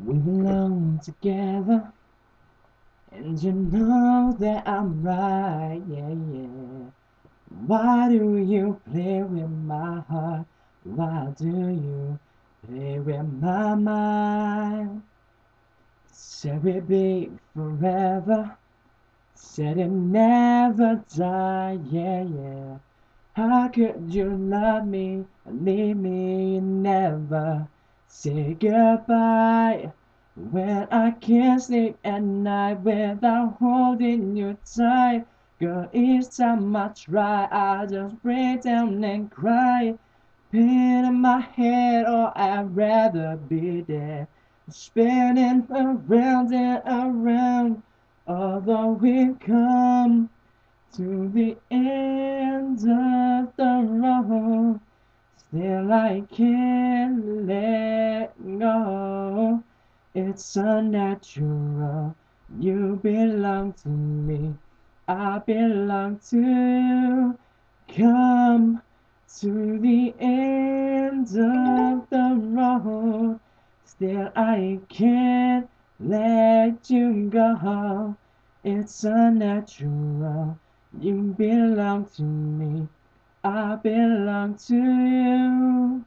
We belong together, and you know that I'm right, yeah, yeah. Why do you play with my heart? Why do you play with my mind? Said we'd be forever, said it never die, yeah, yeah. How could you love me and leave me and never say goodbye? When I can't sleep at night without holding you tight. Girl, each time I try, I just break down and cry. Pain in my head, or I'd rather be dead. Spinning around and around, although we've come to the end of the road, still I can't let go. It's unnatural. You belong to me, I belong to you. Come to the end of the road, still I can't let you go. It's unnatural. You belong to me, I belong to you.